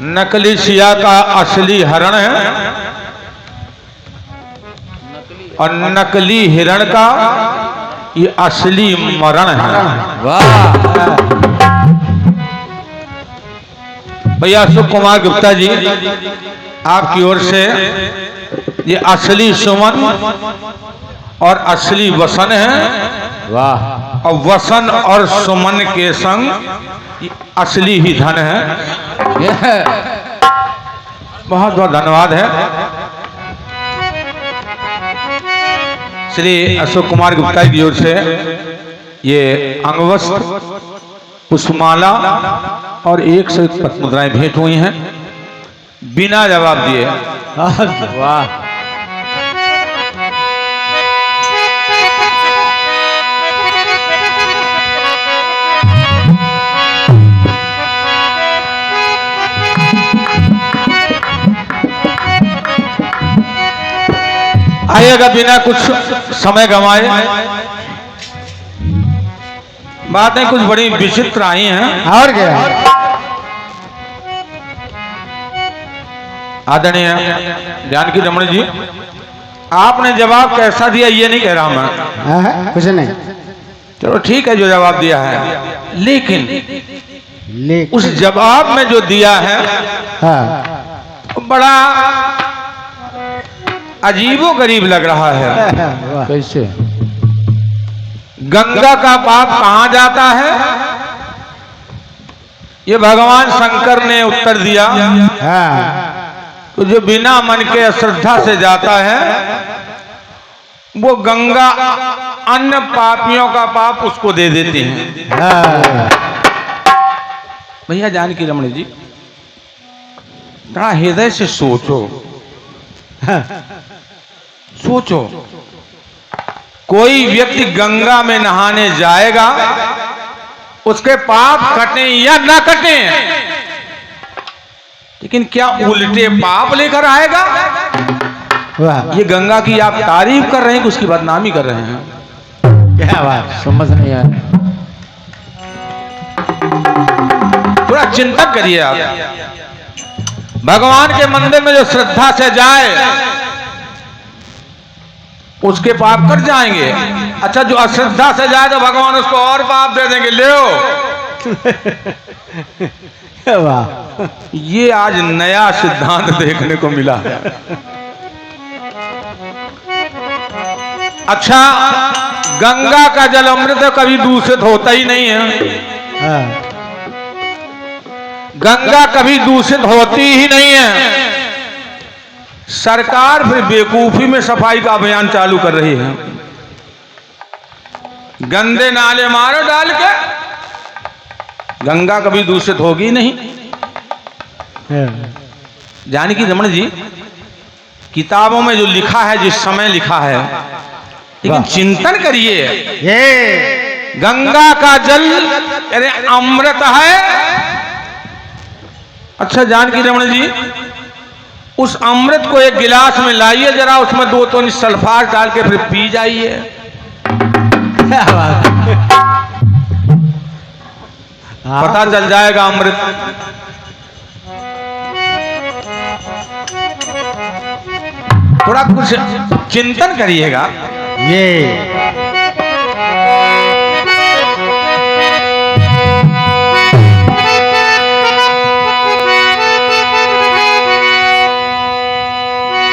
नकली सिया का असली हरण है और नकली हिरण का ये असली मरण है। वाह भैया अशोक कुमार गुप्ता जी आपकी ओर से ये असली सुमन और असली वसन है। वाह और वसन और सुमन के संग ये असली ही धन है। बहुत बहुत धन्यवाद है। श्री अशोक कुमार गुप्ता की ओर से ये अंगवस्त्र पुष्पमाला और 1 से 1 पद्म मुद्राएं भेंट हुई हैं बिना जवाब दिए। वाह आइएगा बिना कुछ समय गंवाए। बातें कुछ बड़ी विचित्र आई हैं। और क्या आदरणीय जानकी रमण जी आपने जवाब कैसा दिया ये नहीं कह रहा मैं, कुछ नहीं। चलो ठीक है जो जवाब दिया है, लेकिन उस जवाब में जो दिया है बड़ा अजीबो गरीब लग रहा है। कैसे? गंगा का पाप कहां जाता है ये भगवान शंकर ने उत्तर दिया। तो जो बिना मन के अश्रद्धा से जाता है वो गंगा अन्य पापियों का पाप उसको दे देती हैं। भैया जानकी रमण जी बड़ा हृदय से सोचो, सोचो कोई व्यक्ति गंगा में नहाने जाएगा उसके पाप कटे या ना कटे, लेकिन क्या उल्टे पाप लेकर आएगा? ये गंगा की आप तारीफ कर रहे हैं कि उसकी बदनामी कर रहे हैं? क्या बात समझ नहीं आया। थोड़ा चिंतन करिए आप। भगवान के मंदिर में जो श्रद्धा से जाए उसके पाप कट जाएंगे। अच्छा जो अश्रद्धा से जाए तो भगवान उसको और पाप दे देंगे। ले वाह ये आज नया सिद्धांत देखने को मिला है। अच्छा गंगा का जल अमृत कभी दूषित होता ही नहीं है। गंगा कभी दूषित होती ही नहीं है। सरकार फिर बेवकूफी में सफाई का अभियान चालू कर रही है। गंदे नाले मारो डाल के, गंगा कभी दूषित होगी नहीं। जानकी रमण जी किताबों में जो लिखा है जिस समय लिखा है, लेकिन चिंतन करिए गंगा का जल अरे अमृत है। अच्छा जानकी रमण जी उस अमृत को एक गिलास में लाइए जरा, उसमें 2 तो सल्फार डाल के फिर पी जाइए। पता चल जाएगा अमृत। थोड़ा कुछ चिंतन करिएगा।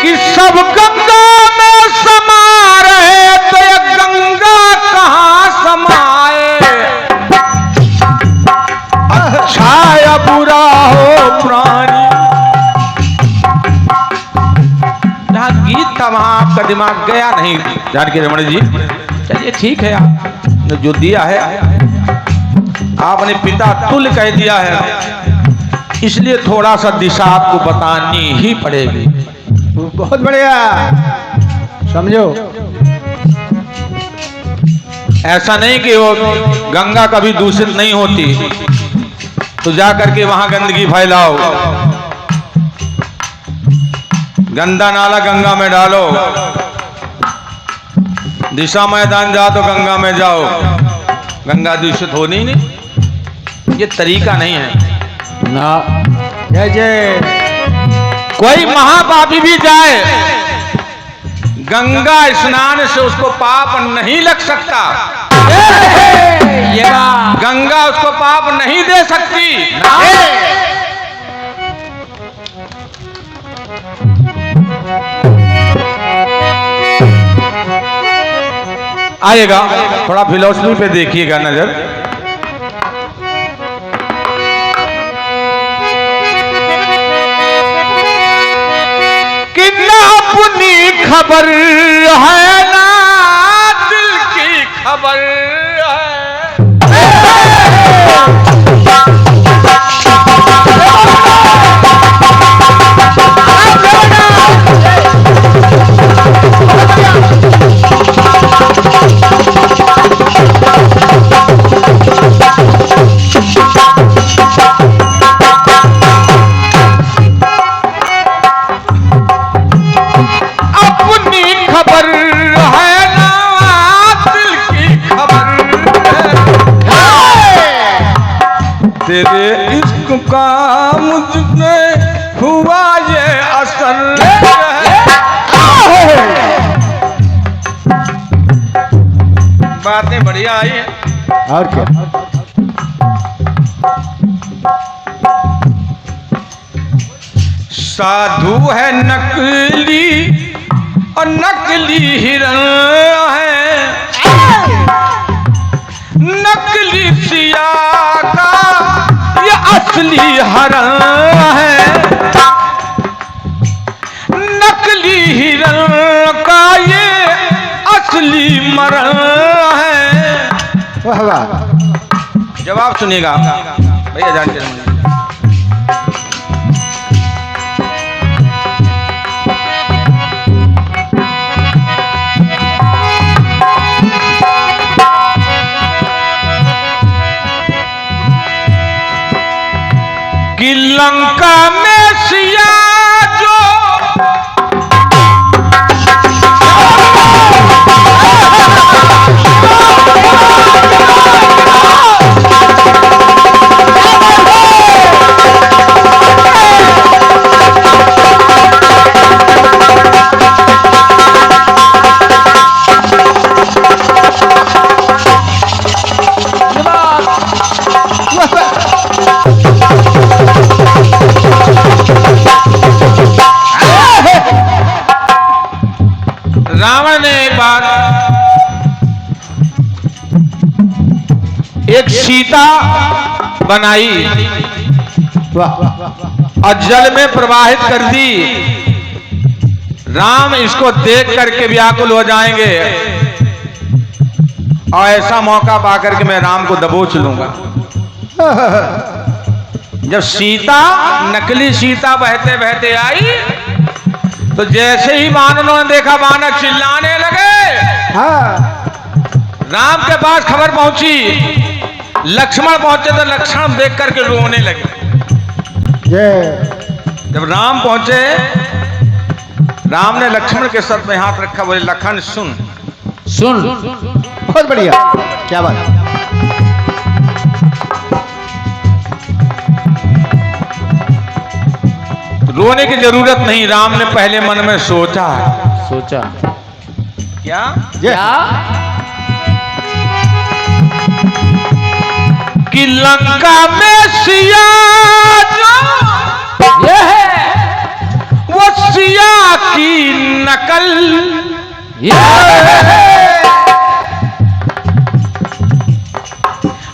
कि सब गंगा में समा रहे तो ये गंगा कहां समाए। अच्छा या बुरा हो प्राणी, जहां गीत था वहां आपका दिमाग गया नहीं जानकी रमण जी। चलिए ठीक है, आप जो दिया है आपने पिता तुल्य कह दिया है, इसलिए थोड़ा सा दिशा आपको बतानी ही पड़ेगी। बहुत बढ़िया समझो। ऐसा नहीं कि वो गंगा कभी दूषित नहीं होती तो जा करके वहां गंदगी फैलाओ, गंदा नाला गंगा में डालो, दिशा मैदान जाओ तो गंगा में जाओ, गंगा दूषित होनी नहीं। ये तरीका नहीं है ना। जय जय। कोई महापापी भी जाए गंगा स्नान से उसको पाप नहीं लग सकता, ये बात गंगा उसको पाप नहीं दे सकती। आएगा थोड़ा फिलॉसफी पे देखिएगा नजर। कि ना अपनी खबर है ना दिल की खबर तेरे इश्क का मुझ हुआ ये असर। बातें बढ़िया आई हैं। और क्या? साधु है नकली और नकली हिरण है, नकली सिया का ये असली हरण है, नकली हिरण का ये असली मरण है। वाह वाह। जवाब सुनिएगा भैया जानते रहेंगे। कि लंका में सिया जो रावण ने एक बार एक सीता बनाई और जल में प्रवाहित कर दी। राम इसको देख करके व्याकुल हो जाएंगे और ऐसा मौका पाकर के मैं राम को दबोच लूंगा। जब सीता नकली सीता बहते बहते आई तो जैसे ही वानरों ने देखा वानर चिल्लाने लगे। हाँ। राम के पास खबर पहुंची, लक्ष्मण पहुंचे तो लक्ष्मण देख करके रोने लगे। जब राम पहुंचे, राम ने लक्ष्मण के सर में हाथ रखा, बोले लखन सुन सुन। बहुत बढ़िया, क्या बात। रोने की जरूरत नहीं, राम ने पहले मन में सोचा। सोचा क्या? कि लंका में सिया जो ये है वो सिया की नकल,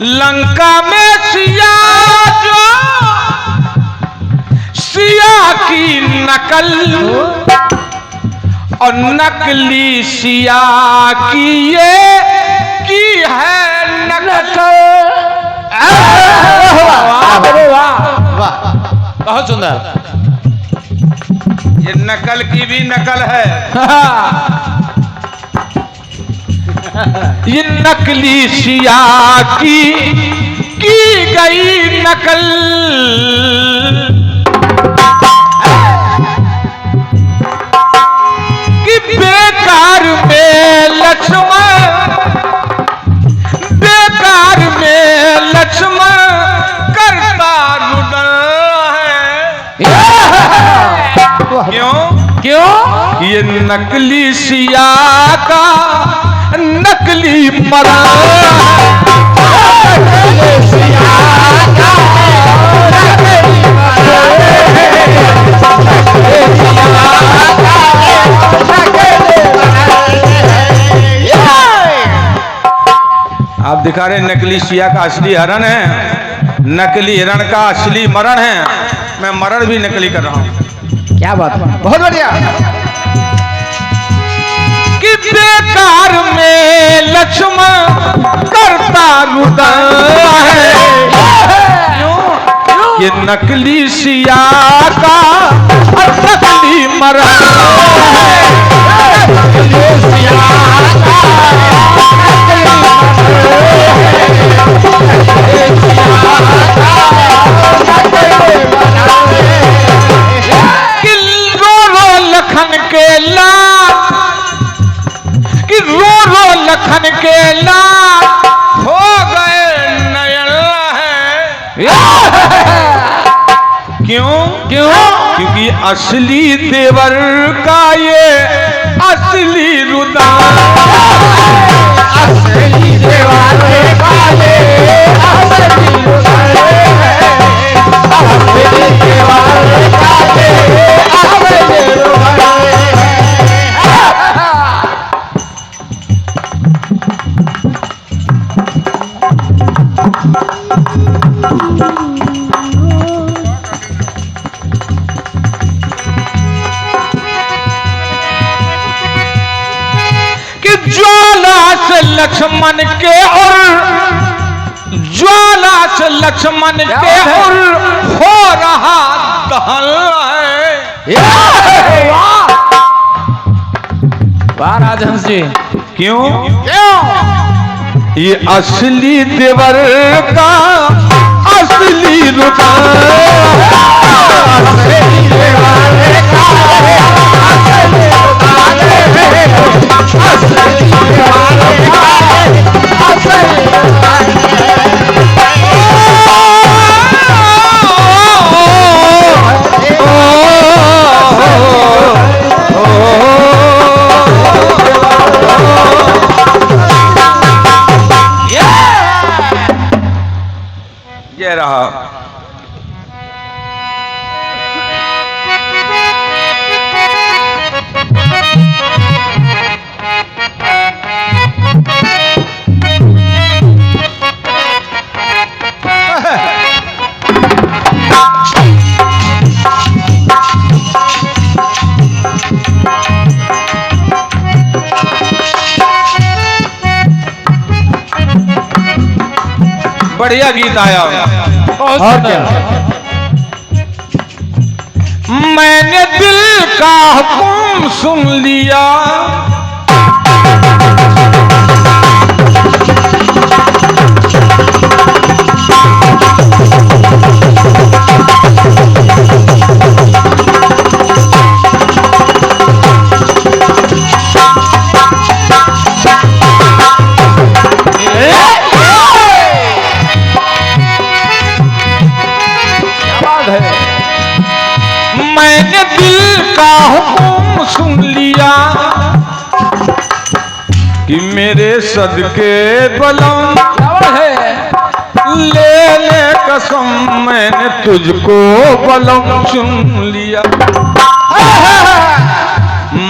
लंका में सिया जो सिया की नकल और नकली सिया की ये की है नकल। बहुत सुंदर। ये नकल की भी नकल है। ये नकली सिया की गई नकल, कि बेकार में लक्ष्मण, बेकार में लक्ष्मण करता रुदन है। क्यों? क्यों? ये नकली सिया का नकली मरण। आप दिखा रहे नकली सिया का असली हरण है, नकली हिरण का असली मरण है। मैं मरण भी नकली कर रहा हूं। क्या बात है, बहुत बढ़िया। कि बेकार में लक्ष्मण करता रुदन है, ये नकली सिया का नकली मरण है। कि रो रो लखन के लाल, कि रो रो लखन के लाल हो गए नयन है। क्यों? क्यों? क्योंकि असली देवर का ये असली रुदन, असली देवर का ये असली रुदन है, असली देवर का ये असली रुदन है। ज्वाला से लक्ष्मण के और ज्वाला से लक्ष्मण के और हो रहा दहन है। वाह राजहंस जी। क्यों? ये असली देवर का असली रुदन, असली देवर का असली रुदन है, असली देवर का असली रुदन ये रहा। बढ़िया गीत आया। और क्या? मैंने दिल का हुक्म सुन लिया, मैंने दिल का हुक्म सुन लिया कि मेरे सदके बलम है। ले ले कसम, मैंने तुझको बलम चुन लिया,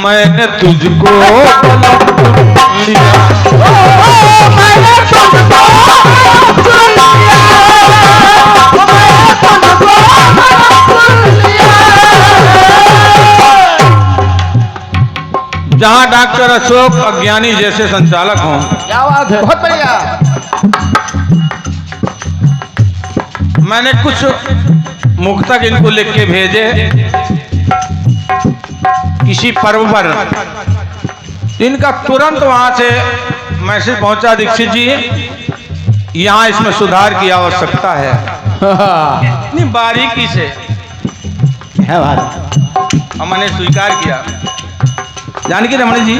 मैंने तुझको बलम चुन लिया, मैंने तुझको चुन लिया, मैंने तुझको चुन लिया। जहां डॉक्टर अशोक अज्ञानी जैसे संचालक हों, क्या बात है, बहुत बढ़िया। मैंने कुछ मुक्तक इनको लिख के भेजे किसी पर्व पर, इनका तुरंत वहां से मैसेज पहुंचा, दीक्षित जी यहाँ इसमें सुधार की आवश्यकता है। इतनी बारीकी से क्या बात। हमने स्वीकार किया। जानकी रमणी जी,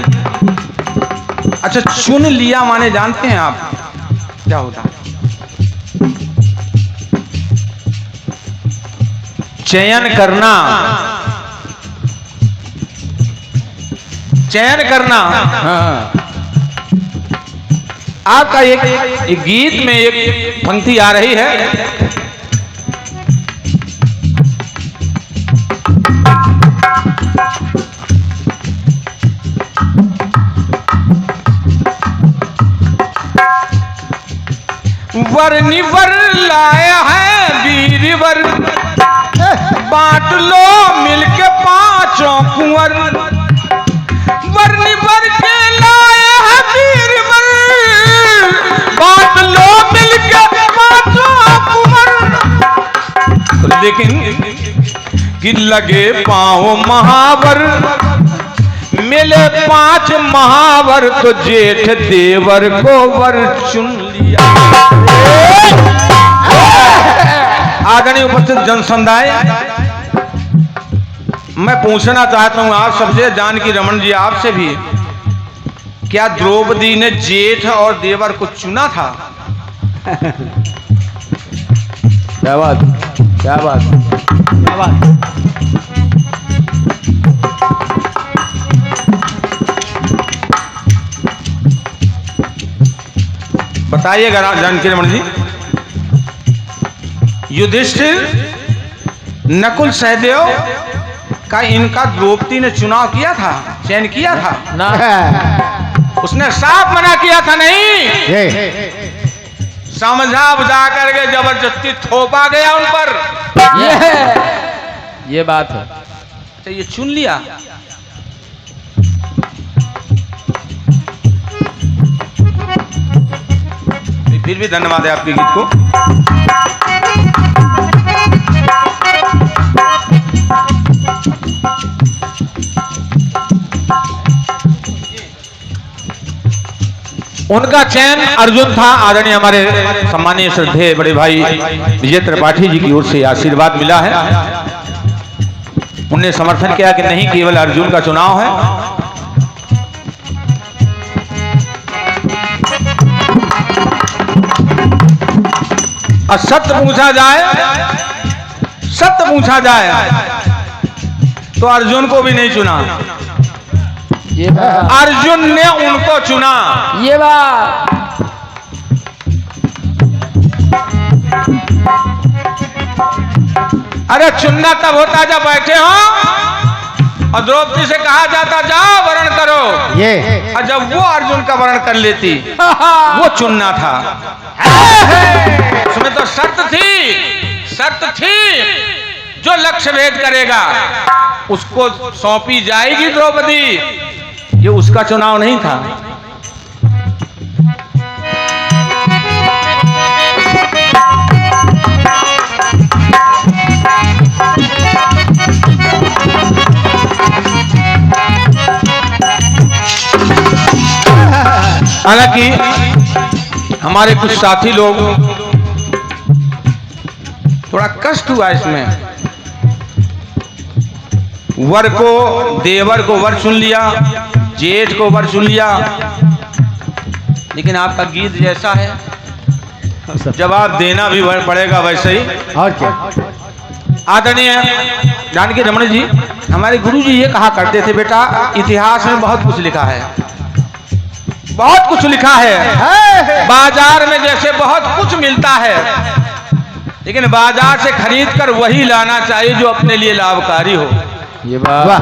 अच्छा चुन लिया माने जानते हैं आप क्या होता है? चयन करना, चयन करना। हाँ आपका एक गीत में एक पंक्ति आ रही है, वर निवर लाया है वीर वर, बांट लो मिलके पांचों कुंवर। वर निवर के लाए हैं वीर वर, बांट लो मिलके पांचों कुंवर। लेकिन कि लगे पांव महावर, मिले 5 महावर, तो जेठ देवर को वर चुन लिया। आदरणीय उपस्थित जन समुदाय, मैं पूछना चाहता हूं आप सबसे, जानकी रमन जी आपसे भी, क्या द्रौपदी ने जेठ और देवर को चुना था? क्या बात, क्या बात, क्या बात। बताइएगा जानकी रमन जी। युधिष्ठिर, नकुल, सहदेव का इनका द्रौपदी ने चुनाव किया था, चयन किया था ना? उसने साफ मना किया था नहीं, समझा बुझा करके जबरदस्ती थोपा गया उन पर। ये बात है। अच्छा, ये चुन लिया। फिर भी धन्यवाद है आपके गीत को। उनका चयन अर्जुन था। आदरणीय हमारे सम्मानीय श्रद्धेय बड़े भाई विजय त्रिपाठी जी की ओर से आशीर्वाद मिला है। उन्हें समर्थन किया कि नहीं, केवल अर्जुन का चुनाव है। और सत्य पूछा जाए, सत्य पूछा जाए तो अर्जुन को भी नहीं चुना, ये बात, अर्जुन ने उनको चुना। ये बात। अरे चुनना तब होता जब बैठे हो और द्रौपदी से कहा जाता जाओ वर्ण करो, ये और जब वो अर्जुन का वर्ण कर लेती, वो चुनना था। उसमें तो शर्त थी, शर्त थी, जो लक्ष्य भेद करेगा उसको सौंपी जाएगी द्रौपदी। ये उसका चुनाव नहीं था। हालांकि हमारे कुछ साथी लोग, थोड़ा कष्ट हुआ इसमें। वर को, देवर को वर चुन लिया, जेठ को वर चुन लिया, लेकिन आपका गीत जैसा है जवाब देना भी पड़ेगा वैसे ही। और क्या। आदरणीय जानकी रमन जी, हमारे गुरु जी ये कहा करते थे, बेटा इतिहास में बहुत कुछ लिखा है, बहुत कुछ लिखा है। बाजार में जैसे बहुत कुछ मिलता है, लेकिन बाजार से खरीद कर वही लाना चाहिए जो अपने लिए लाभकारी हो। ये बात।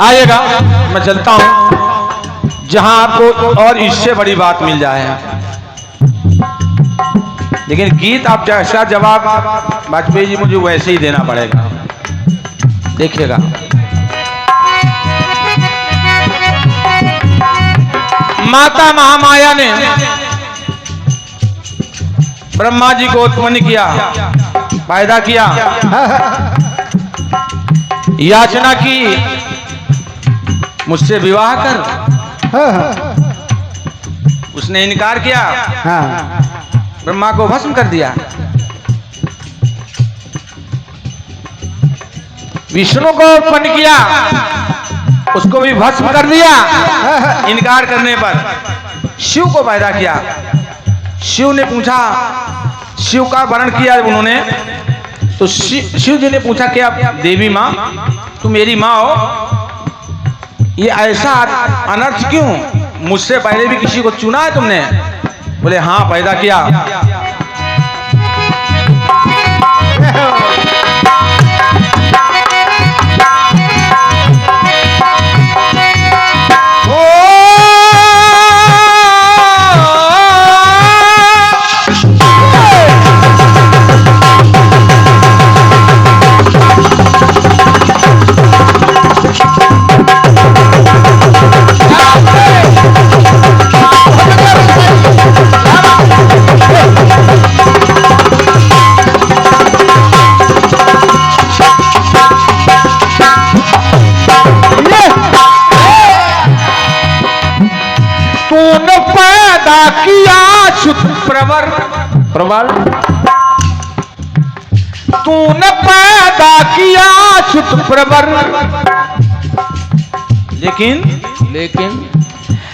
आइएगा, मैं चलता हूं जहां आपको और इससे बड़ी बात मिल जाए, लेकिन गीत आप जैसा जवाब वाजपेयी जी मुझे वैसे ही देना पड़ेगा। देखिएगा, माता महामाया ने ब्रह्मा जी को उत्पन्न किया, पैदा किया, याचना की मुझसे विवाह कर। उसने इनकार किया, ब्रह्मा को भस्म कर दिया। विष्णु को उत्पन्न किया, उसको भी भस्म कर दिया इनकार करने पर। शिव को पैदा किया। शिव ने पूछा, शिव का वर्णन किया उन्होंने, तो शिव जी ने पूछा क्या देवी माँ तुम मेरी माँ हो, ये ऐसा अनर्थ क्यों, मुझसे पहले भी किसी को चुना है तुमने? बोले हाँ पैदा किया। तूने पैदा किया शुद्ध प्रवर, प्रबल तूने पैदा किया शुद्ध प्रवर, लेकिन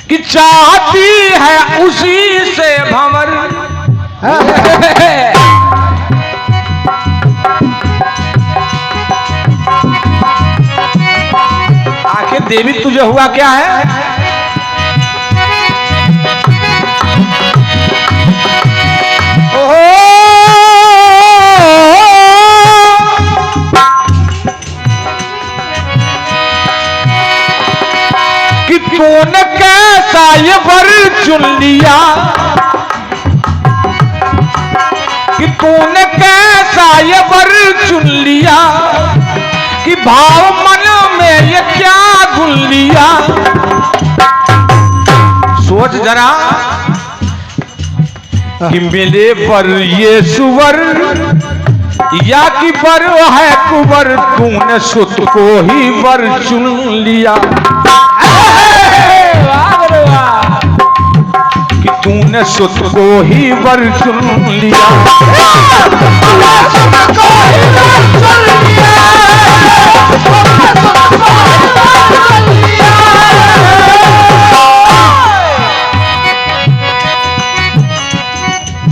कि चाहती है उसी से भंवर। आखिर देवी तुझे हुआ क्या है? कि तूने कैसा ये वर चुन लिया, कि तूने कैसा ये वर चुन लिया, कि भाव मन में ये क्या गुल लिया। सोच जरा कि मिले पर ये सुवर या कि वर है कुंवर, तूने सुत को ही वर चुन लिया। कि तूने सुत को ही वर चुन लिया।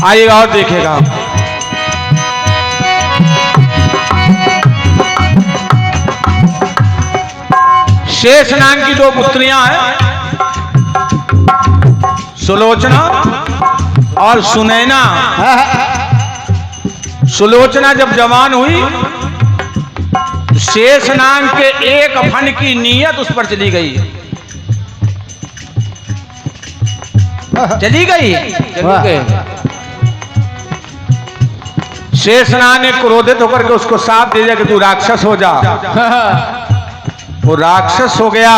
आइएगा और देखेगा। शेष नाम की दो पुत्रियां हैं, सुलोचना और सुनैना। सुलोचना जब जवान हुई, शेष नाग के एक फन की नीयत उस पर चली गई। चली गई। शेषनाग ने क्रोधित होकर के उसको साथ दे दिया कि तू राक्षस हो जा। वो राक्षस हो गया,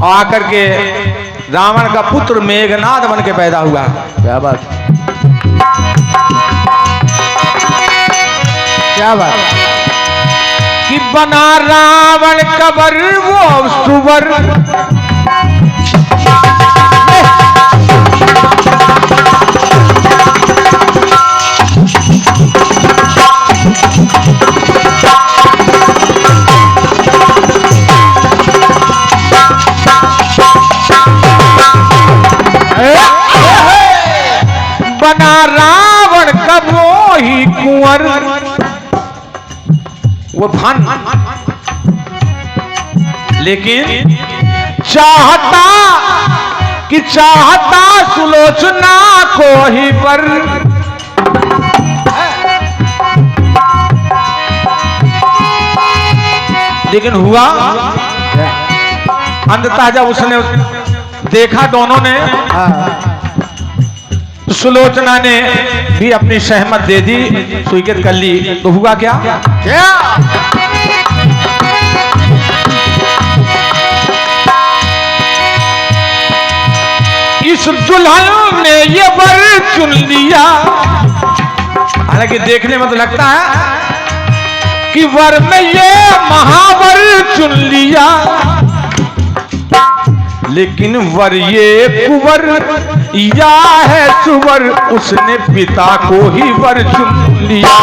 आकर के रावण का पुत्र मेघनाद बन के पैदा हुआ। क्या बात, क्या बात। कि बना रावण कबर वो सुवर, बना रावण कबो ही कुंवर। वो फन, लेकिन चाहता कि चाहता सुलोचना को ही पर। लेकिन हुआ अंततः जब उसने देखा दोनों ने, सुलोचना ने भी अपनी सहमत दे दी, स्वीकृत कर ली। तो हुआ क्या? क्या? इस दुल्हन ने ये वर चुन लिया। हालांकि देखने में तो लगता है कि वर में ये महावर चुन लिया, लेकिन वर ये कुंवर या है सुवर, उसने पिता को ही वर चुन लिया।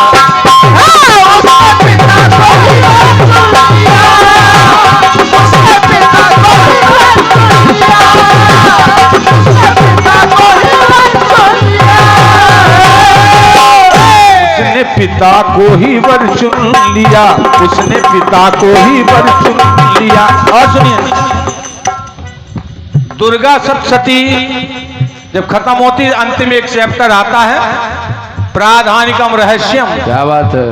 पिता को ही वर चुन लिया, उसने पिता को ही वर चुन लिया। और सुनिए, दुर्गा सप्तशती जब खत्म होती, अंतिम एक चैप्टर आता है, प्राधानिकम रहस्यम। क्या बात है।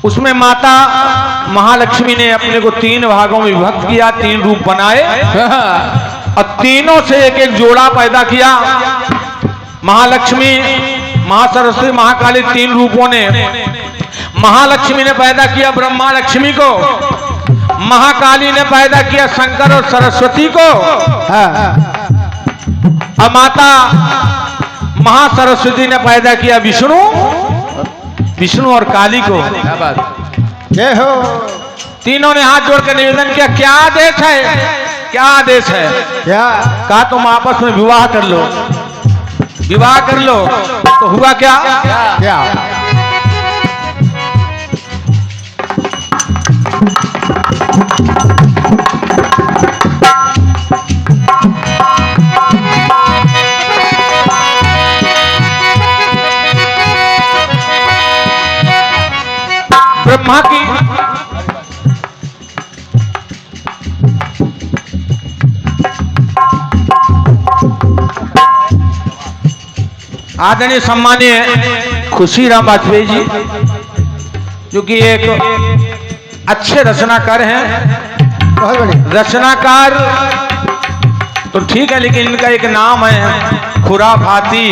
उसमें माता महालक्ष्मी ने अपने को 3 भागों में विभक्त किया, 3 रूप बनाए और तीनों से एक एक जोड़ा पैदा किया। महालक्ष्मी, महासरस्वती, महाकाली 3 रूपों ने, महालक्ष्मी ने पैदा किया ब्रह्मा लक्ष्मी को, महाकाली ने पैदा किया शंकर और सरस्वती को, और माता महासरस्वती ने पैदा किया विष्णु और काली को। क्या बात। जय हो। तीनों ने हाथ जोड़कर निवेदन किया, क्या आदेश है, क्या आदेश है? क्या? कहा तुम आपस में विवाह कर लो, विवाह कर लो। तो हुआ क्या? क्या? ब्रह्मा की आदरणीय सम्मानीय खुशीराम वाजपेयी जी, जो कि एक अच्छे रचनाकार हैं। बहुत बढ़िया। रचनाकार तो ठीक है, लेकिन इनका एक नाम है खुराफाती।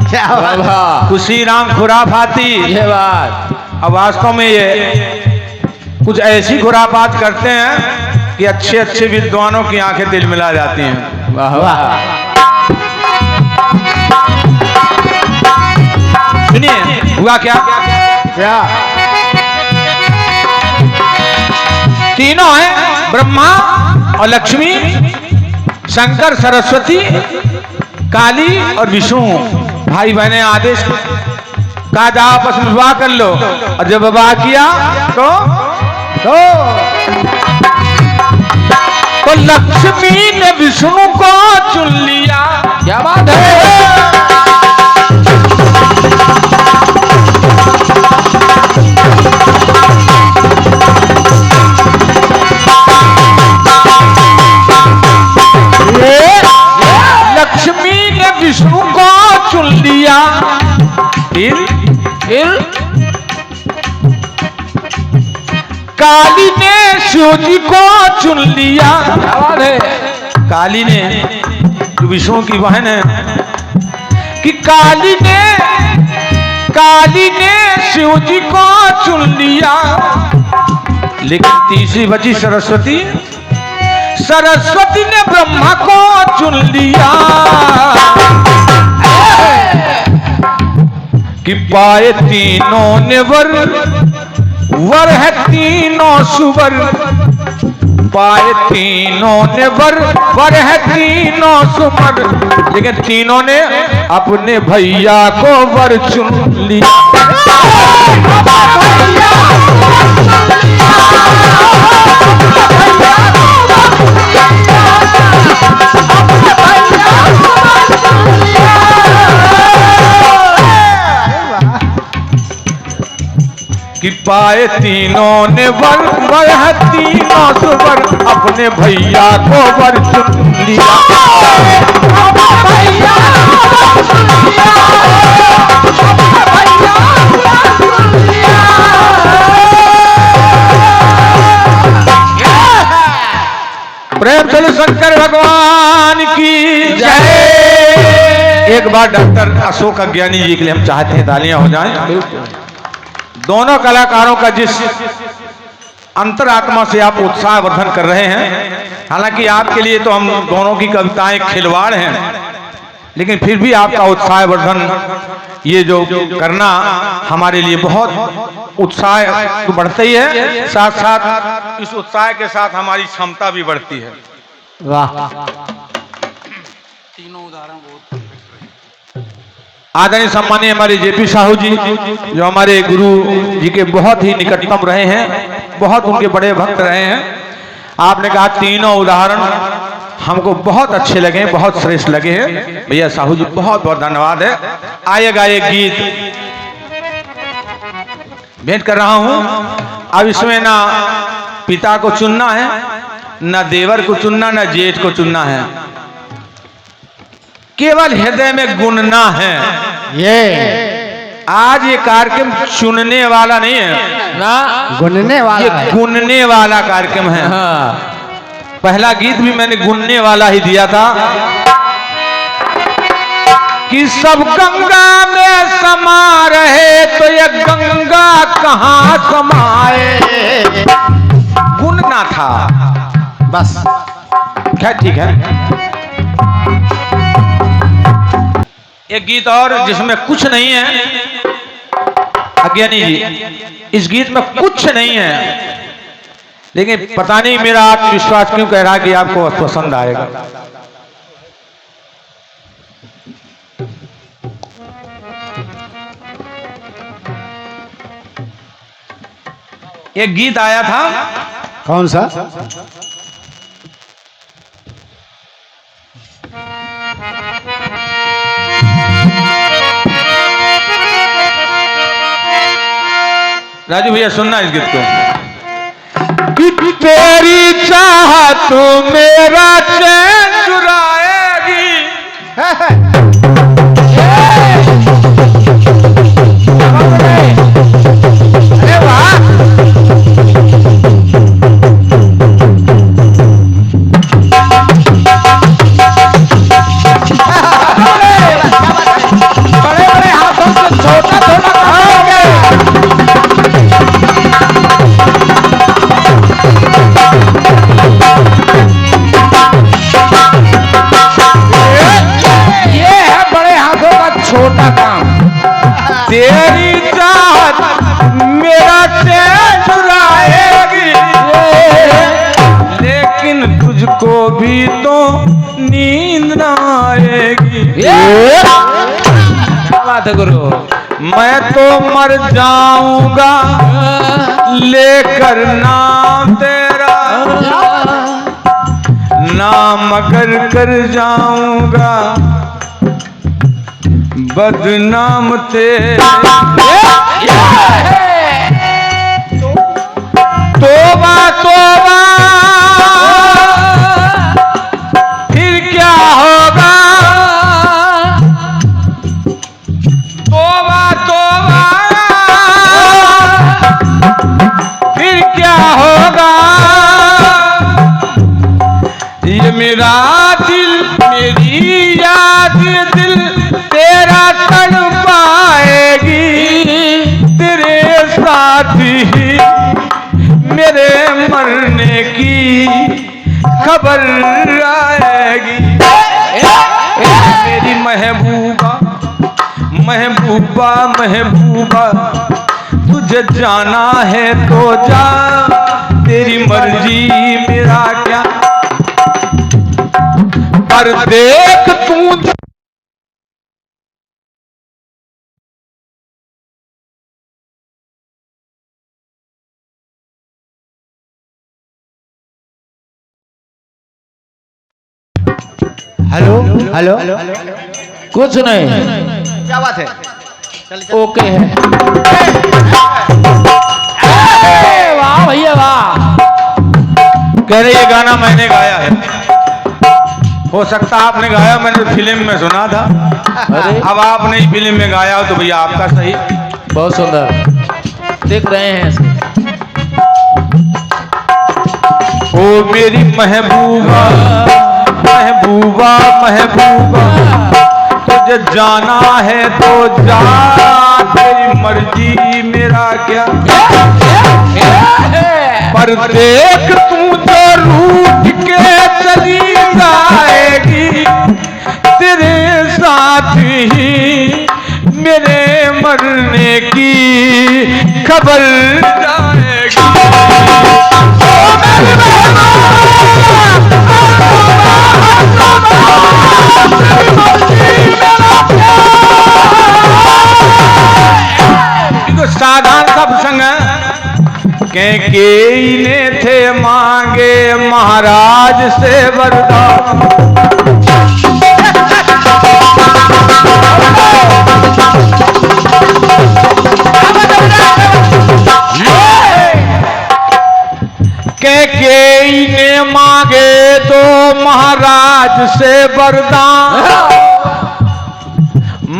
क्या बात है? खुशीराम खुराफाती। ये बात। अब वास्तव में ये कुछ ऐसी खुरापात करते हैं कि अच्छे अच्छे विद्वानों की आंखें दिल मिला जाती हैं। वाह वाह। सुनिए हुआ क्या? क्या? तीनों हैं, ब्रह्मा और लक्ष्मी, शंकर सरस्वती, काली और विष्णु। भाई बहने आदेश कहा जा आपस में विवाह कर लो, और जब विवाह किया तो लक्ष्मी ने विष्णु को चुन लिया। क्या बात है। लक्ष्मी ने विष्णु को चुन लिया, फिर काली ने शिव जी को चुन लिया। क्या बात है। काली ने, जो विष्णु की बहन है, कि काली ने शिव जी को चुन लिया। लेकिन तीसरी बची सरस्वती, सरस्वती ने ब्रह्मा को चुन लिया। कि पाए तीनों ने वर है तीनों सुवर, पाए तीनों ने वर है तीनों सुवर। लेकिन तीनों ने अपने भैया को वर चुन लिया। कि पाए तीनों ने वर है तीनों सुवर, अपने भैया को वर चुन लिया। प्रेम चलो शंकर भगवान की जय। एक बार डॉक्टर अशोक अज्ञानी जी के लिए हम चाहते हैं तालियां हो जाएं। दोनों कलाकारों का जिस अंतरात्मा से आप उत्साह वर्धन कर रहे हैं, हालांकि आपके लिए तो हम दोनों की कविताएं खिलवाड़ हैं, लेकिन फिर भी आपका उत्साह वर्धन ये जो करना हमारे लिए बहुत उत्साह तो बढ़ता ही है, साथ साथ इस उत्साह के साथ हमारी क्षमता भी बढ़ती है। वाह। तीनों उदाहरण बहुत आदरणीय सम्मानीय हमारे जेपी साहू जी, जो हमारे गुरु जी के बहुत ही निकटतम रहे हैं, बहुत उनके बड़े भक्त रहे हैं। आपने कहा तीनों उदाहरण हमको बहुत अच्छे लगे, बहुत श्रेष्ठ लगे हैं। भैया साहू जी बहुत बहुत धन्यवाद है। आइएगा एक गीत भेंट कर रहा हूं। अब इसमें ना पिता को चुनना है, ना देवर को चुनना, ना जेठ को चुनना है, केवल हृदय में गुनना है। ये आज ये कार्यक्रम चुनने वाला नहीं है ना गुनने वाला ये है। गुनने वाला कार्यक्रम है। हाँ पहला गीत भी मैंने गुनने वाला ही दिया था कि सब गंगा में समा रहे तो ये गंगा कहां समाए, गुनना था बस क्या? ठीक है। एक गीत और जिसमें कुछ नहीं है, अज्ञानी जी, इस गीत में कुछ नहीं है, लेकिन पता नहीं मेरा आत्मविश्वास क्यों कह रहा है कि आपको पसंद आएगा। एक गीत आया था, कौन सा? राजू भैया सुनना इस गीत को कि तेरी चाहत मेरा चैन चुराएगी। अरे वाह, बड़े बड़े हाथों से छोटा छोटा खाओगे। ये है बड़े हाथों का छोटा काम। तेरी चाहत मेरा चैन चुराएगी, लेकिन तुझको भी तो नींद ना आएगी। क्या बात है गुरु। मैं तो मर जाऊंगा लेकर नाम तेरा, नाम अगर कर जाऊंगा बदनाम तेरा। तोबा तोबा फिर क्या होगा, तोबा तोबा फिर क्या होगा। ये मेरा दिल मेरी याद दिल तेरा तड़पाएगी, तेरे साथ ही मेरे मरने की खबर आएगी। मेरी महबूबा महबूबा महबूबा, तुझे जाना है तो जा, तेरी मर्जी मेरा क्या, पर देख तू। हेलो हेलो, कुछ नहीं, क्या बात है? ओके है। वाह भैया वाह। कह रहे ये गाना मैंने गाया है, हो सकता आपने गाया, मैंने फिल्म में सुना था। अरे अब आपने इस फिल्म में गाया हो तो भैया आपका सही। बहुत सुंदर देख रहे हैं इसे। ओ मेरी महबूबा महबूबा महबूबा, तुझे जाना है तो जा, तेरी मर्जी मेरा क्या, पर देख तू तो रूठ के चली जाएगी, तेरे साथ ही मेरे मरने की खबर जाएगी। ओ मेरी साधारण सा प्रसंग है। के ने थे मांगे महाराज से वरदान, कैकेयी ने मांगे तो महाराज से वरदान,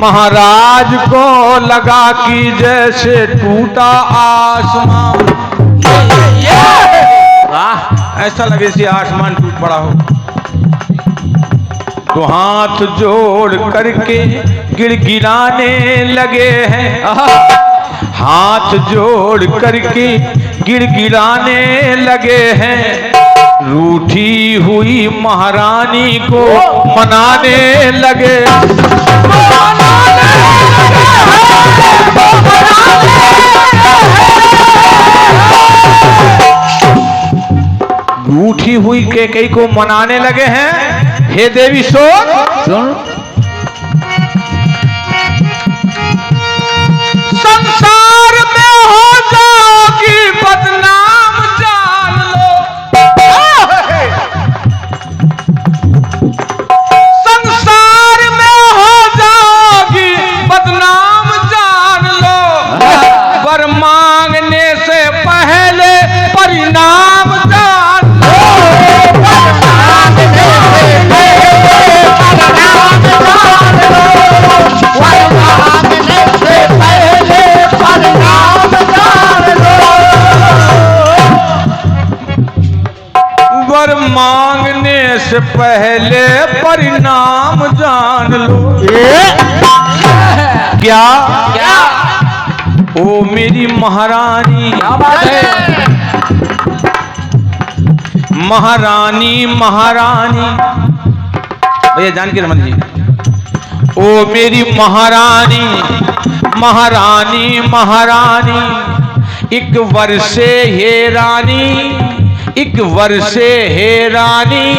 महाराज को लगा कि जैसे टूटा आसमान। ऐसा लगे से आसमान टूट पड़ा हो। तो हाथ जोड़ करके गिड़गिड़ाने लगे हैं, हाथ जोड़ करके गिड़गिड़ाने लगे हैं। रूठी हुई महारानी को मनाने लगे, रूठी हुई कैकेयी को मनाने लगे हैं। हे देवी सुन, संसार में हो जाओगी बदनाम जान लो, संसार में हो जाओगी बदनाम जान लो, वर मांगने से पहले परिणाम जान लो, वर मांगने से पहले परिणाम जान लो। क्या क्या ओ मेरी महारानी, क्या बात है? महारानी महारानी, भैया जानकी रमन जी, ओ मेरी महारानी महारानी महारानी, एक वर्षे हे रानी, एक वर्षे हे रानी,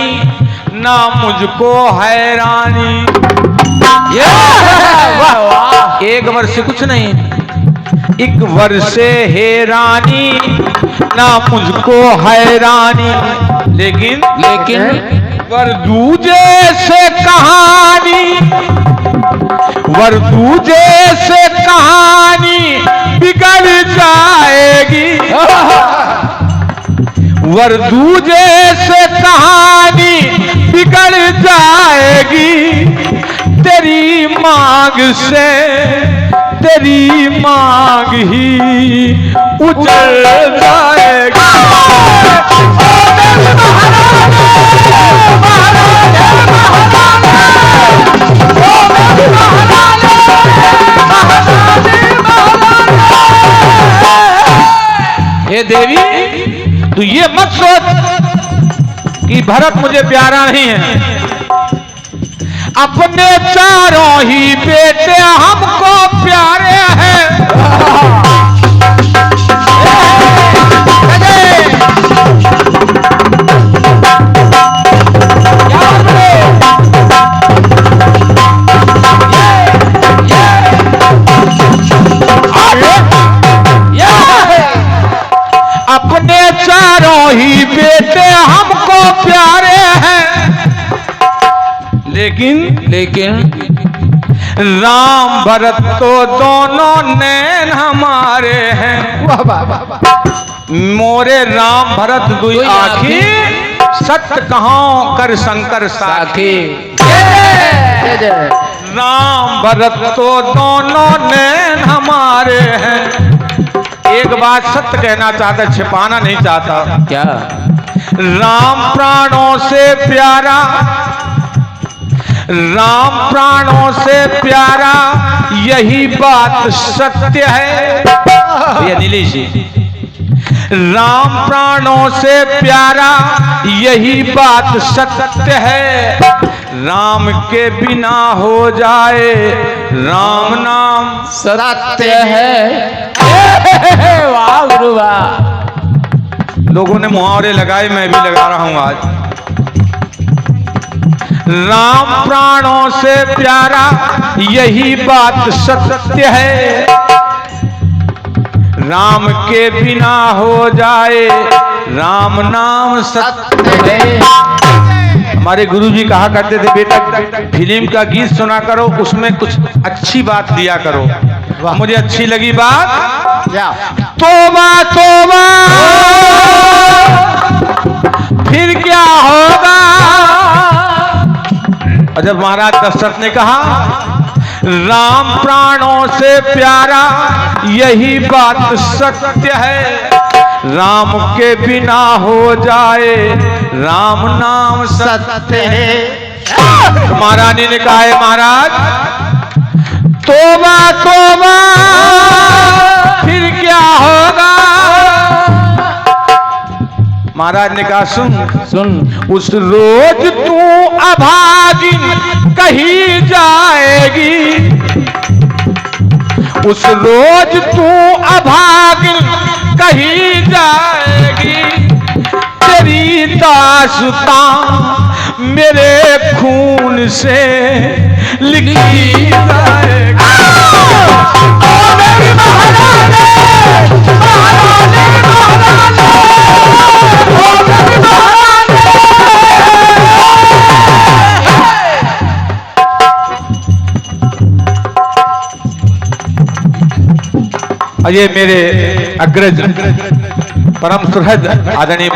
ना मुझको हैरानी। एक वर्ष से कुछ नहीं, एक वर्षे हे रानी, ना मुझको हैरानी। लेकिन वर दूजे से कहानी, वर दूजे से कहानी बिगड़ जाएगी, वर दूजे से कहानी बिगड़ जाएगी। तेरी मांग से तेरी मांग ही उजड़ जाएगी। हे देवी, तू ये मत सोच कि भरत मुझे प्यारा नहीं है। अपने चारों ही बेटे हमको प्यारे हैं। अपने चारों ही बेटे हमको प्यारे हैं, लेकिन राम भरत तो दोनों नैन हमारे हैं। मोरे राम भरत दुई आखी, सत्य कहाँ कर शंकर साखी। राम भरत तो दोनों नैन हमारे हैं। एक बात सत्य कहना चाहता, छिपाना नहीं चाहता। क्या? राम प्राणों से प्यारा, राम प्राणों से प्यारा, यही बात सत्य है। ये नीलेश जी, राम प्राणों से प्यारा, यही बात सत्य है। राम के बिना हो जाए राम नाम सत्य है। वाह गुरु वाह। लोगों ने मुहावरे लगाए, मैं भी लगा रहा हूं आज। राम प्राणों से प्यारा, यही बात सत्य है। राम के बिना हो जाए राम नाम सत्य है। हमारे गुरुजी कहा करते थे, बेटा फिल्म का गीत सुना करो, उसमें कुछ अच्छी बात दिया करो। वाह। मुझे अच्छी लगी बात। क्या तोबा तोबा फिर क्या होगा। और जब महाराज दशरथ ने कहा राम प्राणों से प्यारा यही बात सत्य है, राम के बिना हो जाए राम नाम सत्य है। महारानी ने कहा है महाराज तोबा तोबा फिर क्या होगा। महाराज ने कहा सुन उस रोज तू अभागिन कही जाएगी, उस रोज तू अभागिन कही जाएगी, तेरी दास्तां मेरे खून से लिखी जाएगी। ओ मेरी महारानी, महारानी, महारानी, ओ मेरी महारानी। ये मेरे अग्रज परम सुहृद आदरणीय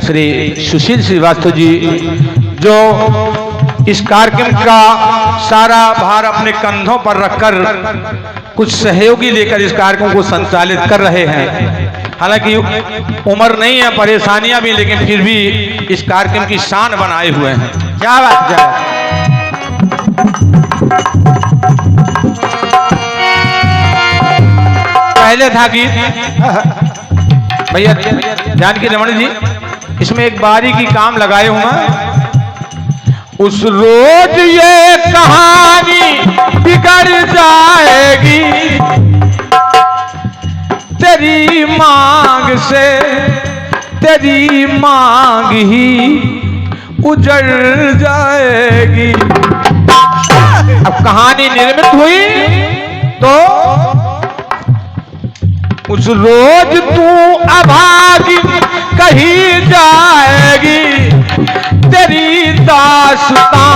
श्री सुशील श्रीवास्तव जी जो इस कार्यक्रम का सारा भार अपने कंधों पर रखकर कुछ सहयोगी लेकर इस कार्यक्रम को संचालित कर रहे हैं। हालांकि उम्र नहीं है, परेशानियां भी, लेकिन फिर भी इस कार्यक्रम की शान बनाए हुए हैं। क्या बात, क्या बात। पहले था गीत भैया जानकी रमन जी, इसमें एक बारीकी काम लगाए हुए। उस रोज ये कहानी बिगड़ जाएगी, तेरी मांग से तेरी मांग ही उजड़ जाएगी। अब कहानी निर्मित हुई तो उस रोज तू अभागिन कही जाएगी, तेरी दास्तां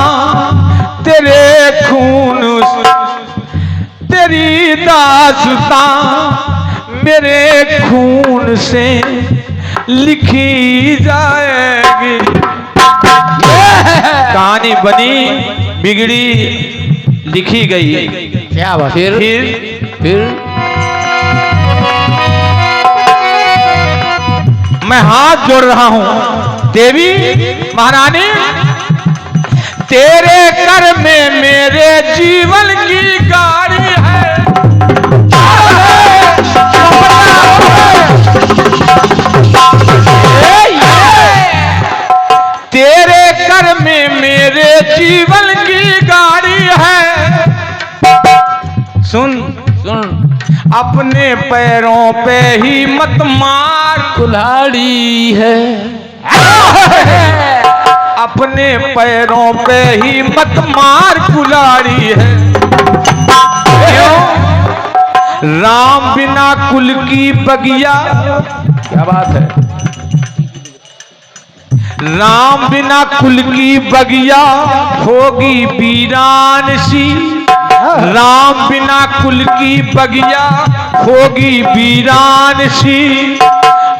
तेरे खून, तेरी दास्तां मेरे खून से लिखी जाएगी। कहानी बनी, बिगड़ी, लिखी गई। क्या बात। फिर मैं हाथ जोड़ रहा हूं देवी महारानी, तेरे कर में मेरे जीवन की गाड़ी है। तेरे कर में मेरे जीवन की गाड़ी है। सुन अपने पैरों पे ही मत मार कुल्हाड़ी है, अपने पैरों पे ही मत मार कुल्हाड़ी है। क्यों? राम बिना कुल की बगिया, क्या बात है। राम बिना कुल की बगिया होगी वीरान सी, राम बिना कुल की बगिया होगी वीरान सी।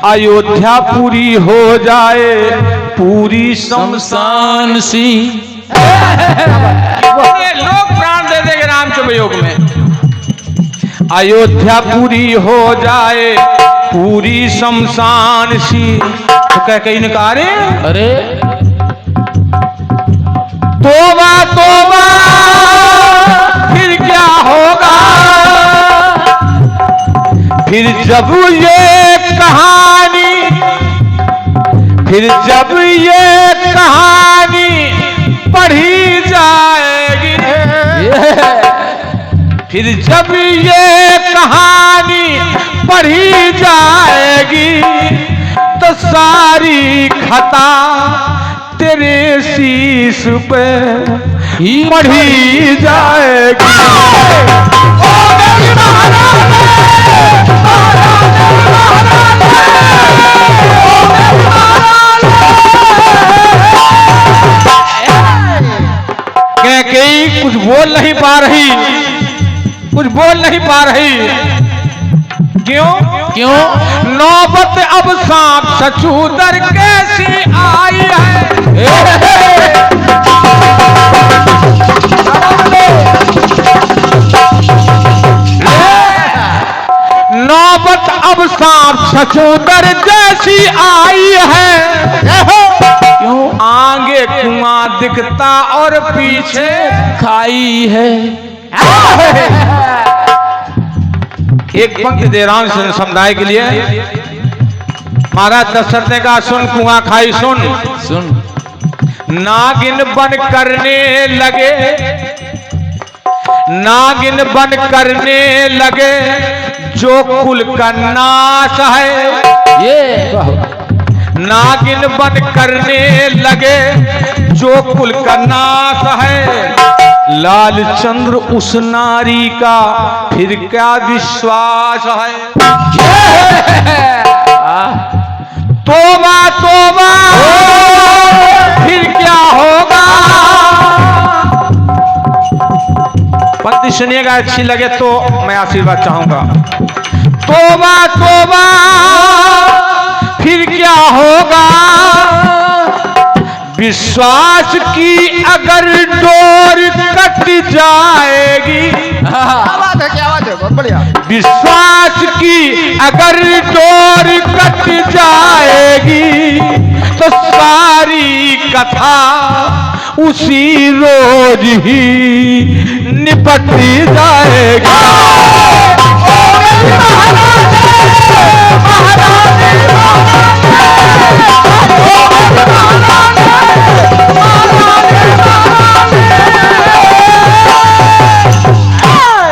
अयोध्या पूरी हो जाए पूरी शमशान सी। लोग प्राण दे देंगे राम के वियोग में। अयोध्या पूरी हो जाए पूरी शमशान सी। तो कह कहीं नकारे, अरे तोबा तोबा फिर क्या होगा। फिर जब ये कहानी, फिर जब ये कहानी पढ़ी जाएगी, फिर जब ये कहानी पढ़ी जाएगी, तो सारी खता तेरे शीश पे ही पढ़ी जाएगी। ओ मेरी महारानी, कैकेयी कुछ बोल नहीं पा रही, कुछ बोल नहीं पा रही। क्यों? क्यों? नौबत अब सांप सचूदर कैसी आई है। नौबत अब सांप सचूदर जैसी आई है। क्यों? आगे कुआं दिखता और पीछे खाई है। एक पंक्ति दे रहा हूं समुदाय के लिए। महाराज दशरथ ने कहा सुन कुआं खाई सुन। सुन। नागिन बन करने लगे, नागिन बन करने लगे जो कुल का नाश है। ये नागिन बन करने लगे जो कुल का नाश है। लालचंद्र उस नारी का फिर क्या विश्वास है। तोबा तोबा फिर क्या होगा। पंक्ति सुनिएगा, अच्छी लगे तो मैं आशीर्वाद चाहूंगा। तोबा तोबा फिर क्या होगा। विश्वास की अगर डोर कट जाएगी। क्या बात है, क्या बात है, बहुत बढ़िया। विश्वास की अगर डोर कट जाएगी तो सारी कथा उसी रोज ही निपट जाएगी।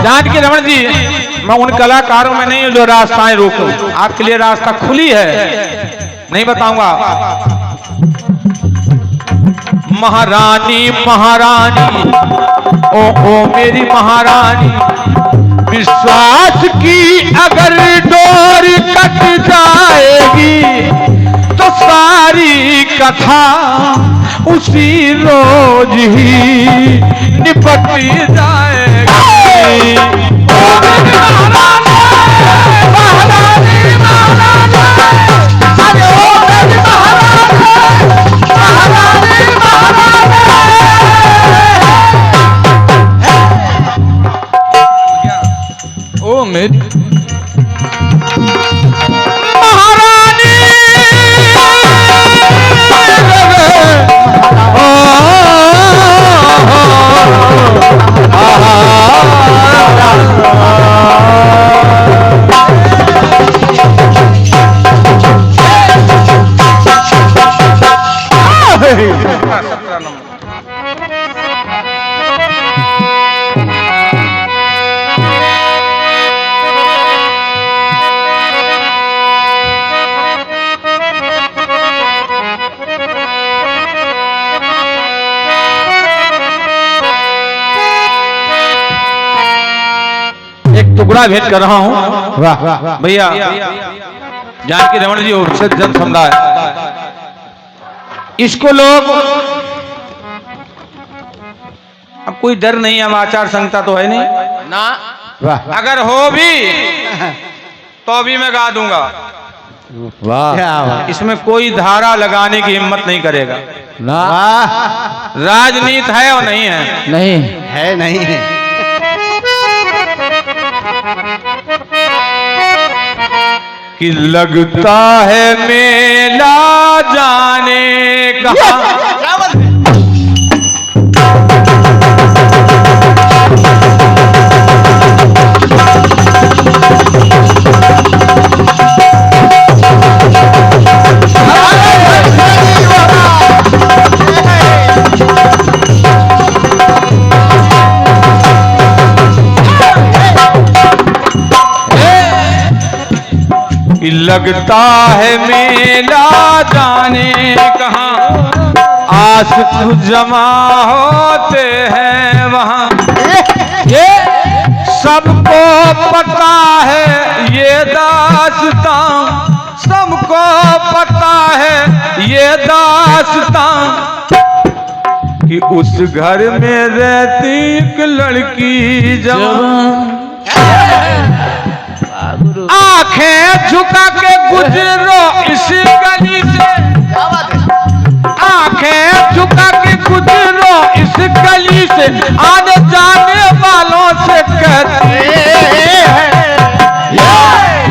जानकी रमन जी, मैं उन कलाकारों में नहीं हूं जो रास्ताएं रोकूं। आपके लिए रास्ता खुली है, नहीं बताऊंगा। महारानी महारानी ओ मेरी महारानी, विश्वास की अगर डोर कट जाएगी तो सारी कथा उसी रोज ही निपट जाएगी। ओ मेरी महारानी टुकड़ा भेंट कर रहा हूं। वाह वाह भैया जानकी रमन जी उपस्थित जन समुदाय, इसको लोग, अब कोई डर नहीं है, अब आचार संहिता तो है नहीं ना। वाह अगर हो भी तो भी मैं गा दूंगा। वाह। क्या बात। इसमें कोई धारा लगाने की हिम्मत नहीं करेगा। ना। वाह, राजनीति है और नहीं है। नहीं है नहीं है। कि लगता है मेला जाने का। क्या बात है। लगता है मेला जाने कहाँ, आशिक जमा होते हैं वहाँ। ये सबको पता है ये दास्तां, सबको पता है ये दास्तां, कि उस घर में रहती एक लड़की जवान। वाह गुरु। आंखें झुका के गुजरो इस गली से, आंखें झुका के गुजरो इस गली से, आने जाने वालों से कहते हैं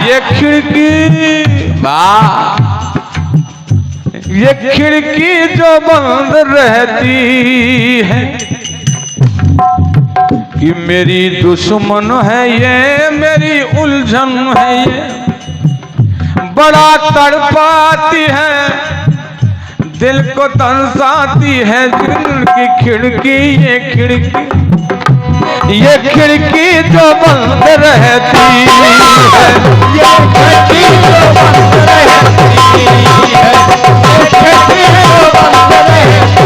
ये खिड़की, वाह, ये खिड़की जो बंद रहती है कि मेरी दुश्मन है ये, मेरी उलझन है ये, बड़ा तड़पाती है, दिल को तरसाती है दिल की खिड़की, ये खिड़की, ये खिड़की जो बंद रहती है, ये खिड़की जो बंद रहती है, ये खिड़की जो बंद रहती है।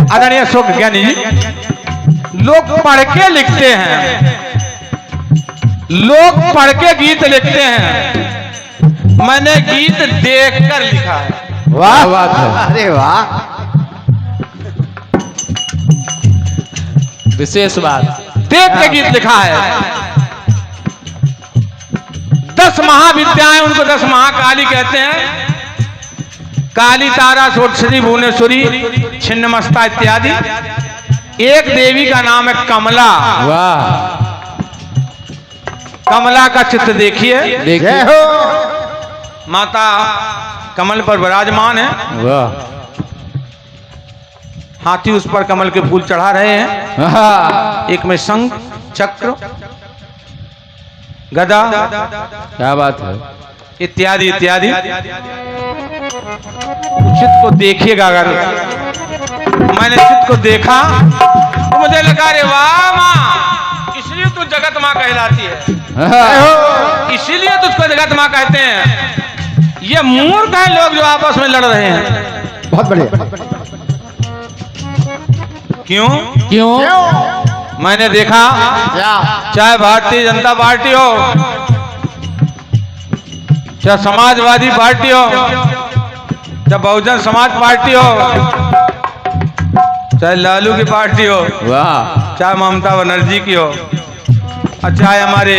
आदरणीय अशोक ज्ञानी जी, लोग पढ़ के लिखते हैं, लोग पढ़ के गीत लिखते हैं, मैंने गीत देखकर लिखा है। वाह बात है। अरे वाह, विशेष बात। देख के गीत लिखा है। 10 महाविद्याएं, उनको 10 महाकाली कहते हैं। काली, तारा, सोटश्री, भुवनेश्वरी, छिन्नमस्ता इत्यादि। एक देवी का नाम है कमला। वाह, कमला का चित्र देखिए, जय देखिए। हो। माता कमल पर विराजमान है, वाह, हाथी उस पर कमल के फूल चढ़ा रहे हैं। वाह, एक में शंख, चक्र, गदा क्या बात है। इत्यादि इत्यादि। चित्र को देखिएगा, अगर मैंने चित्र को देखा तो मुझे लगा रे वाह माँ, इसलिए तू जगत माँ कहलाती है, इसीलिए तुझको जगत माँ कहते हैं। ये मूर्ख है लोग जो आपस में लड़ रहे हैं। बहुत बढ़िया। क्यों? क्यों? मैंने देखा, चाहे भारतीय जनता पार्टी हो, चाहे समाजवादी पार्टी हो, चाहे बहुजन समाज पार्टी हो, चाहे लालू की पार्टी हो, वाह, चाहे ममता बनर्जी की हो, और चाहे हमारे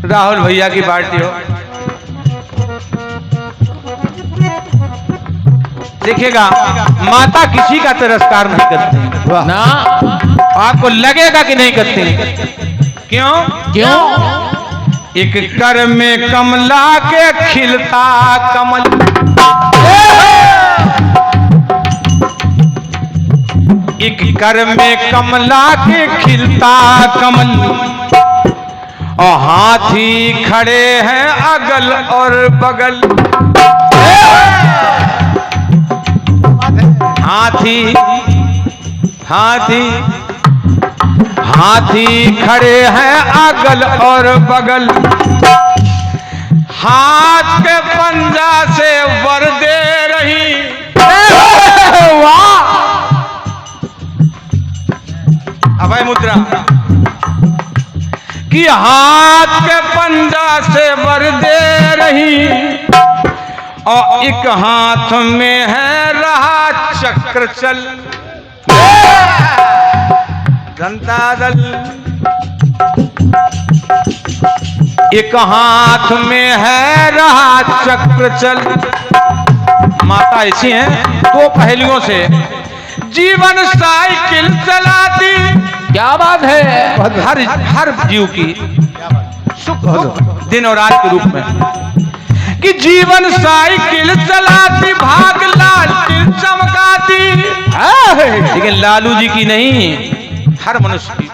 राहुल भैया की पार्टी हो, देखिएगा माता किसी का तिरस्कार नहीं करती। वाह। ना, आपको लगेगा कि नहीं करती। क्यों? क्यों? एक कर में कमला के खिलता कमल, एक कर में कमला के खिलता कमल, और हाथी खड़े हैं अगल और बगल। हाथी हाथी हाथी खड़े हैं अगल और बगल, हाथ के पंजा से वर दे रही। वाह, अभय मुद्रा कि हाथ के पंजा से वर दे रही, और एक हाथ में है रहा चक्र चल। जनता दल एक हाथ में है रहा चक्र चल। माता ऐसी हैं, 2 पहलुओं से जीवन साइकिल चलाती। क्या बात है। हर जीव की सुख दिन और रात के रूप में, कि जीवन साइकिल चलाती, भाग लालटेन चमकाती। लेकिन लालू जी की नहीं, हर मनुष्य की,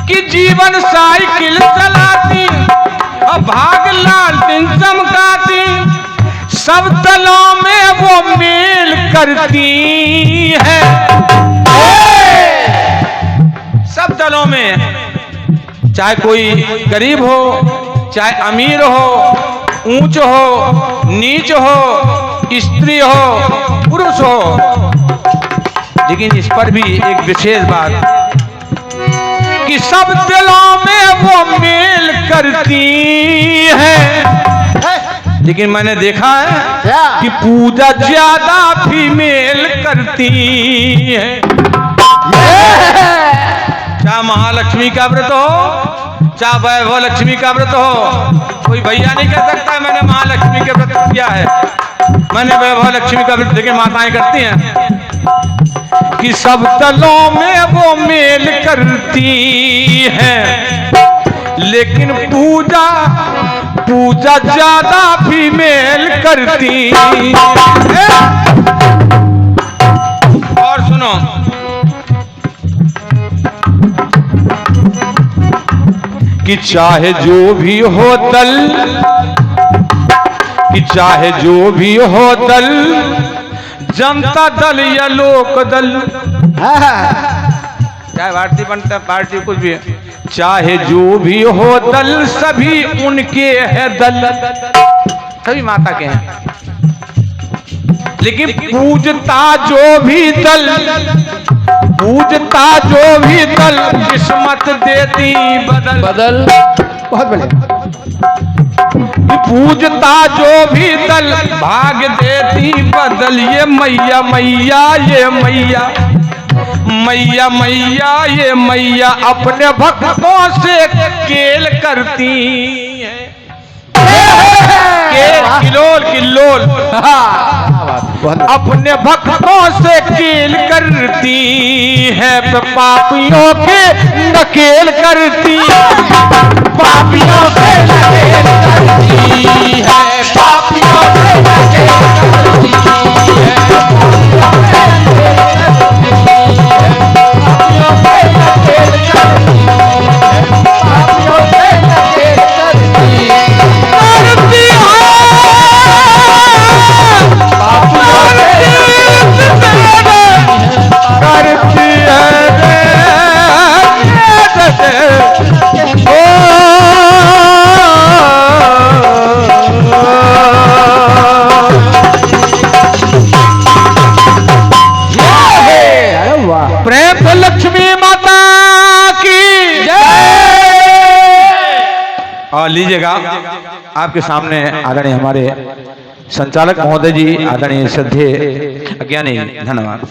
कि जीवन साइकिल चलाती और भाग लालटेन चमकाती, सब दलों में वो मेल करती है। सब दलों में, चाहे कोई गरीब हो, चाहे अमीर हो, ऊंच हो, नीच हो, स्त्री हो, पुरुष हो, लेकिन इस पर भी एक विशेष बात, कि सब दिलों में वो मेल करती है। लेकिन मैंने देखा है क्या? कि पूजा ज्यादा फीमेल करती है। चाहे महालक्ष्मी का व्रत हो, चाहे वैभव लक्ष्मी का व्रत हो, कोई भैया नहीं कह सकता मैंने महालक्ष्मी के व्रत किया है, मैंने वैभव लक्ष्मी का व्रत। लेकिन माताएं करती हैं कि सब तलों में वो मेल करती है, लेकिन पूजा पूजा ज्यादा फीमेल करती है। और सुनो, कि चाहे जो भी हो दल, कि चाहे जो भी हो दल, जनता दल या लोक दल, चाहे भारतीय बनता पार्टी कुछ भी है, चाहे जो भी हो दल, सभी उनके हैं दल, सभी माता के हैं। लेकिन पूजता जो भी दल, पूजता जो भी दल, किस्मत देती बदल बदल। बहुत बढ़िया। पूजता जो भी दल, भाग देती बदल। ये मैया मैया, ये मैया मैया मैया, ये मैया अपने भक्तों से केल करती है। किलोल किलोल, अपने भक्तों से केल करती है, पापियों के नकेल करती, पापियों से नकेल करती है, पापियों से नकेल करती है, पापियों से नकेल करती है, पापियों से नकेल करती है। प्रेम से लक्ष्मी माता की जय। और लीजिएगा आपके सामने आदरणीय हमारे संचालक महोदय जी, आदरणीय श्रद्धेय अज्ञानी, धन्यवाद।